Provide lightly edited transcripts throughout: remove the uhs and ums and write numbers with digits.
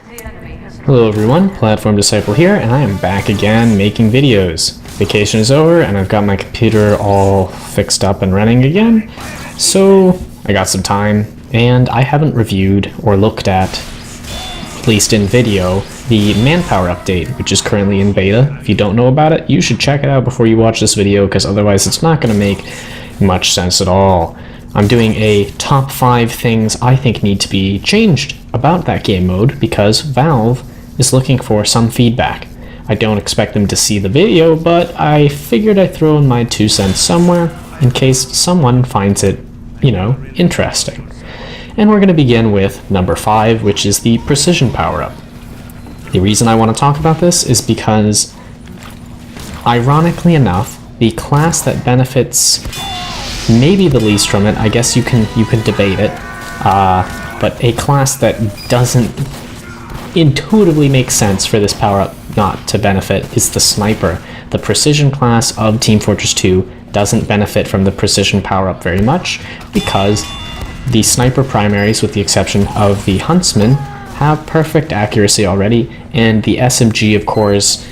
Hello everyone, Platform Disciple here, and I am back again making videos. Vacation is over, and I've got my computer all fixed up and running again, so I got some time, and I haven't reviewed or looked at least in video, the Mannpower update, which is currently in beta. If you don't know about it, you should check it out before you watch this video, because otherwise it's not going to make much sense at all. I'm doing a top 5 things I think need to be changed about that game mode, because Valve is looking for some feedback. I don't expect them to see the video, but I figured I'd throw in my 2 cents somewhere in case someone finds it, interesting. And we're going to begin with number 5, which is the Precision power-up. The reason I want to talk about this is because, ironically enough, the class that benefits maybe the least from it, I guess you can debate it, but a class that doesn't intuitively make sense for this power-up not to benefit is the Sniper. The Precision class of Team Fortress 2 doesn't benefit from the Precision power-up very much because the Sniper primaries, with the exception of the Huntsman, have perfect accuracy already, and the SMG, of course,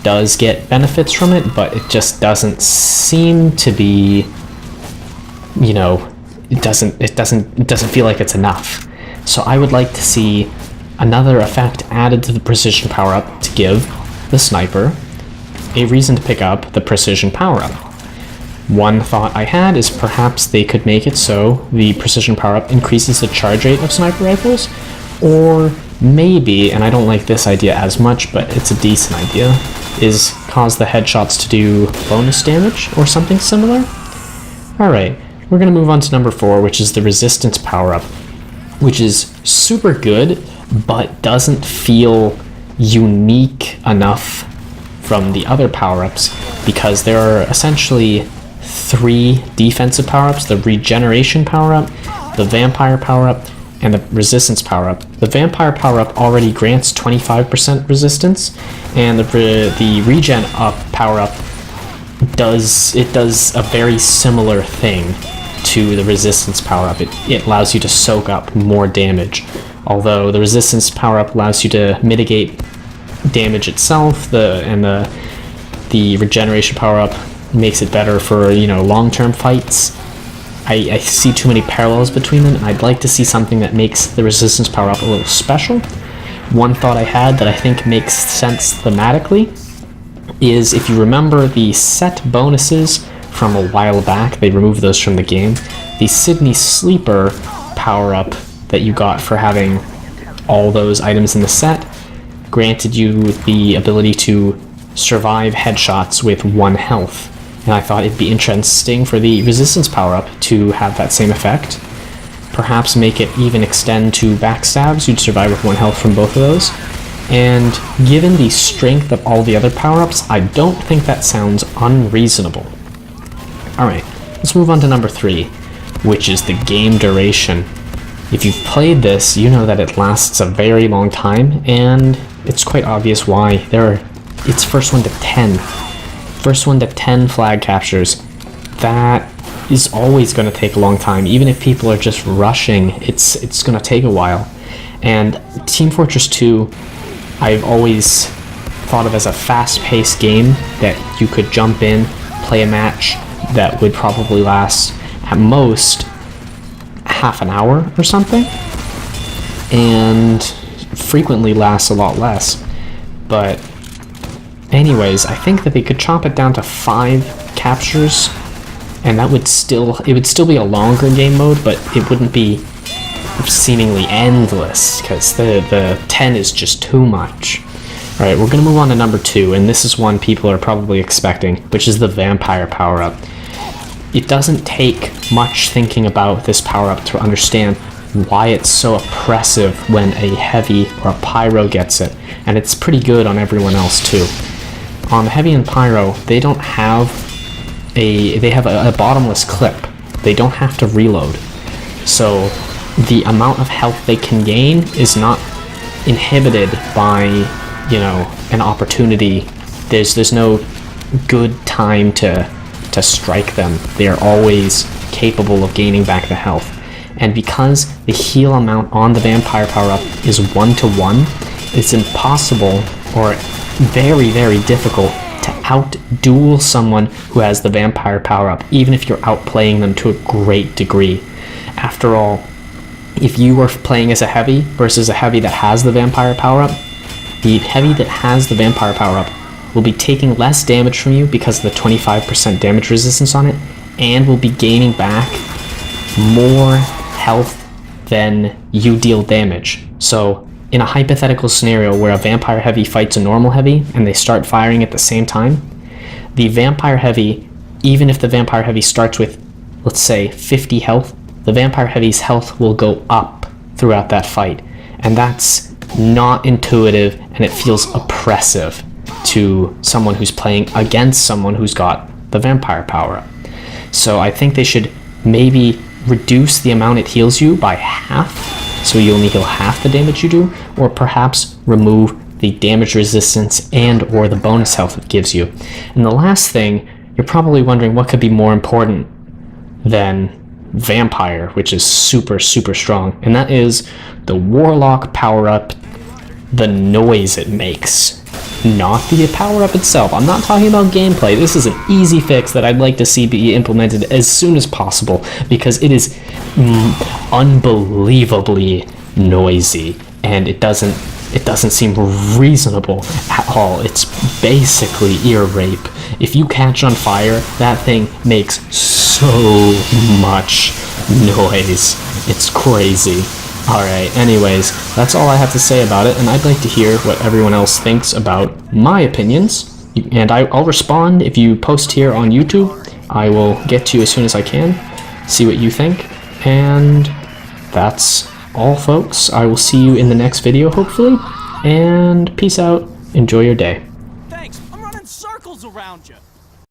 does get benefits from it, but it just doesn't seem to be, it doesn't feel like it's enough. So I would like to see another effect added to the Precision power-up to give the Sniper a reason to pick up the Precision power-up. One thought I had is perhaps they could make it so the Precision power-up increases the charge rate of sniper rifles, or maybe, and I don't like this idea as much, but it's a decent idea, is cause the headshots to do bonus damage or something similar. Alright, we're going to move on to number 4, which is the Resistance power-up, which is super good, but doesn't feel unique enough from the other power-ups because there are essentially 3 defensive power-ups: the Regeneration power-up, the Vampire power-up, and the Resistance power-up. The Vampire power-up already grants 25% resistance, and the Regen up power-up does a very similar thing to the Resistance power-up. It allows you to soak up more damage, although the Resistance power-up allows you to mitigate damage itself, and the Regeneration power-up makes it better for long-term fights. I see too many parallels between them, and I'd like to see something that makes the Resistance power-up a little special. One thought I had that I think makes sense thematically is, if you remember the set bonuses from a while back, they removed those from the game. The Sydney Sleeper power-up that you got for having all those items in the set granted you the ability to survive headshots with 1 health. And I thought it'd be interesting for the Resistance power-up to have that same effect. Perhaps make it even extend to backstabs. You'd survive with 1 health from both of those. And given the strength of all the other power-ups, I don't think that sounds unreasonable. Alright, let's move on to number 3, which is the game duration. If you've played this, you know that it lasts a very long time, and it's quite obvious why. It's first 1 to 10. First 1 to 10 flag captures. That is always going to take a long time. Even if people are just rushing, it's going to take a while. And Team Fortress 2, I've always thought of as a fast-paced game that you could jump in, play a match that would probably last at most half an hour or something, and frequently lasts a lot less. But anyways, I think that they could chop it down to 5 captures, and it would still be a longer game mode, but it wouldn't be seemingly endless, because the 10 is just too much. Alright, we're going to move on to number 2, and this is one people are probably expecting, which is the Vampire power-up. It doesn't take much thinking about this power-up to understand why it's so oppressive when a Heavy or a Pyro gets it, and it's pretty good on everyone else too. On the Heavy and Pyro, they have a bottomless clip. They don't have to reload. So the amount of health they can gain is not inhibited by, an opportunity. There's no good time to strike them. They are always capable of gaining back the health. And because the heal amount on the Vampire power-up is 1-to-1, It's impossible or very, very difficult to out-duel someone who has the vampire power-up, even if you're outplaying them to a great degree. After all, if you were playing as a heavy versus a heavy that has the vampire power-up, the heavy that has the vampire power-up will be taking less damage from you because of the 25% damage resistance on it, and will be gaining back more health than you deal damage. So in a hypothetical scenario where a vampire heavy fights a normal heavy and they start firing at the same time, the vampire heavy, even if the vampire heavy starts with, let's say, 50 health, the vampire heavy's health will go up throughout that fight. And that's not intuitive, and it feels oppressive to someone who's playing against someone who's got the vampire power up. So I think they should maybe reduce the amount it heals you by half, so you only heal half the damage you do, or perhaps remove the damage resistance and or the bonus health it gives you. And the last thing, you're probably wondering what could be more important than vampire, which is super, super strong, and that is the warlock power-up, the noise it makes, not the power-up itself. I'm not talking about gameplay. This is an easy fix that I'd like to see be implemented as soon as possible, because it is unbelievably noisy, and it doesn't seem reasonable at all. It's basically ear rape. If you catch on fire, that thing makes so much noise. It's crazy. Alright, anyways, that's all I have to say about it, and I'd like to hear what everyone else thinks about my opinions, and I'll respond if you post here on YouTube. I will get to you as soon as I can, see what you think, and that's all, folks. I will see you in the next video, hopefully, and peace out. Enjoy your day. Thanks. I'm running circles around you.